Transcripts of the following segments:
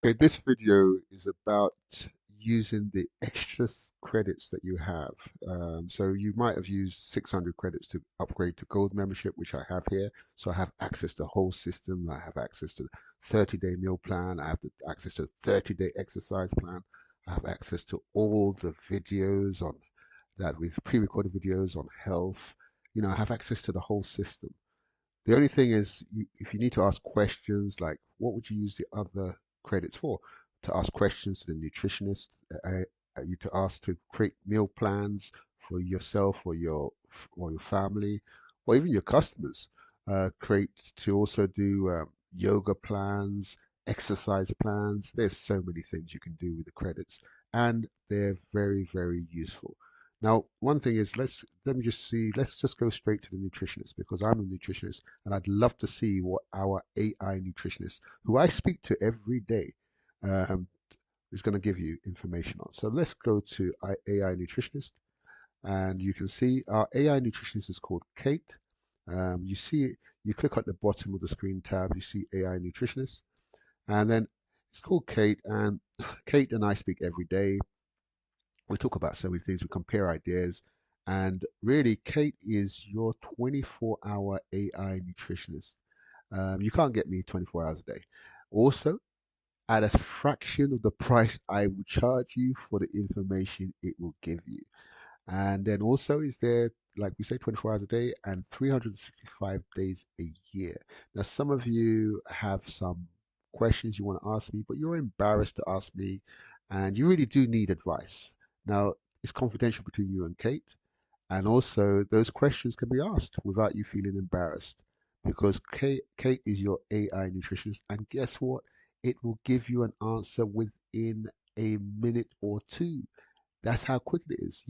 Okay, this video is about using the extra credits that you have. So you might have used 600 credits to upgrade to gold membership, which I have here. So I have access to the whole system. I have access to the 30-day meal plan. I have access to the 30-day exercise plan. I have access to all the videos on that with pre-recorded videos on health. I have access to the whole system. The only thing is, if you need to ask questions like, what would you use the other credits for? To ask questions to the nutritionist, you to ask to create meal plans for yourself or your family, or even your customers. Create to also do yoga plans, exercise plans. There's so many things you can do with the credits, and they're very, very useful. Now, one thing is, let me just see. Let's just go straight to the nutritionist because I'm a nutritionist and I'd love to see what our AI nutritionist, who I speak to every day, um, is going to give you information on. So let's go to AI nutritionist, and you can see our AI nutritionist is called Kate. You see, you click at the bottom of the screen tab, you see AI nutritionist, and then it's called Kate, and Kate and I speak every day. We talk about so many things, we compare ideas, and really, Kate is your 24-hour AI nutritionist. You can't get me 24 hours a day. Also, at a fraction of the price I will charge you for the information it will give you. And then also is there, like we say, 24 hours a day and 365 days a year. Now, some of you have some questions you want to ask me, but you're embarrassed to ask me, and you really do need advice. Now, it's confidential between you and Kate, and also those questions can be asked without you feeling embarrassed because Kate is your AI nutritionist, and guess what? It will give you an answer within a minute or two. That's how quick it is.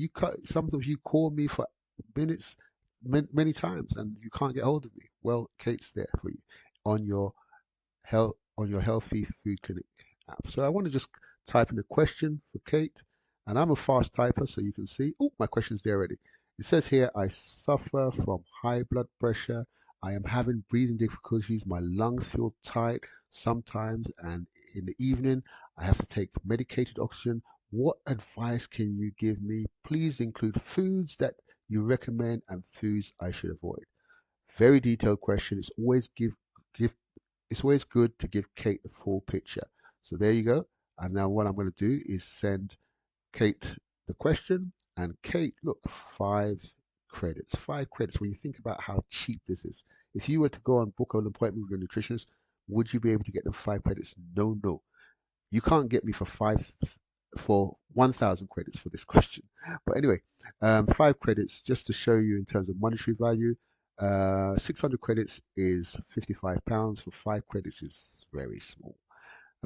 Some of you call me for minutes, many times, and you can't get hold of me. Well, Kate's there for you on your healthy food clinic app. So I want to just type in a question for Kate, and I'm a fast typer, so you can see. Oh, my question's there already. It says here, I suffer from high blood pressure. I am having breathing difficulties. My lungs feel tight sometimes, and in the evening, I have to take medicated oxygen. What advice can you give me? Please include foods that you recommend and foods I should avoid. Very detailed question. Give it's always good to give Kate the full picture. So there you go. And now what I'm going to do is send Kate the question. And Kate, look, 5 credits. 5 credits. When you think about how cheap this is, if you were to go and book an appointment with your nutritionist, would you be able to get them 5 credits? No, no. You can't get me for 1,000 credits for this question. But anyway, 5 credits just to show you in terms of monetary value. 600 credits is £55. For 5 credits is very small.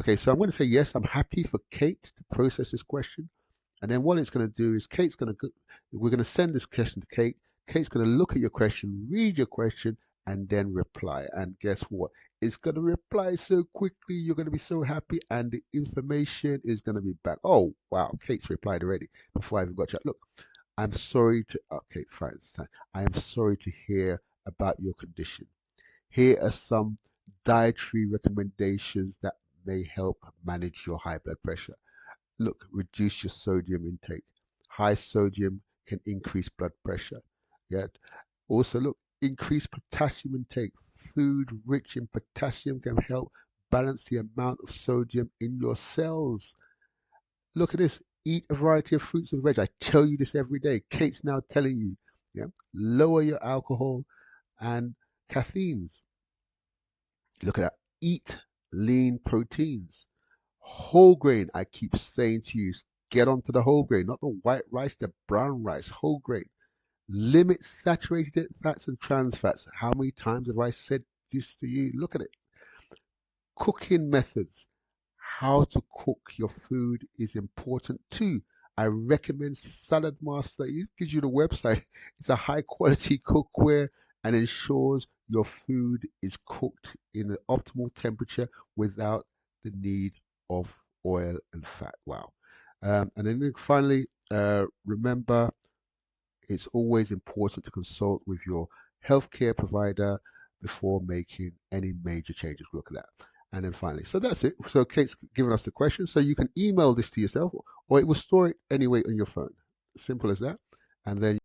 Okay, so I'm going to say yes. I'm happy for Kate to process this question. And then what it's going to do is we're going to send this question to Kate. Kate's going to look at your question, read your question, and then reply. And guess what? It's going to reply so quickly. You're going to be so happy, and the information is going to be back. Oh, wow. Kate's replied already before I even got to. Look, I'm sorry to. Okay, fine. It's time. I am sorry to hear about your condition. Here are some dietary recommendations that may help manage your high blood pressure. Look, reduce your sodium intake. High sodium can increase blood pressure. Yet, also look, increase potassium intake. Food rich in potassium can help balance the amount of sodium in your cells. Look at this. Eat a variety of fruits and veg. I tell you this every day. Kate's now telling you. Yeah. Lower your alcohol and caffeines. Look at that. Eat lean proteins. Whole grain, I keep saying to you, get onto the whole grain, not the white rice, the brown rice, whole grain. Limit saturated fats and trans fats. How many times have I said this to you? Look at it. Cooking methods. How to cook your food is important too. I recommend Salad Master. It gives you the website. It's a high quality cookware and ensures your food is cooked in an optimal temperature without the need of oil and fat. Wow. And then finally, remember it's always important to consult with your healthcare provider before making any major changes. Look at that. And then finally, so that's it. So Kate's given us the question. So you can email this to yourself, or it will store it anyway on your phone. Simple as that. And then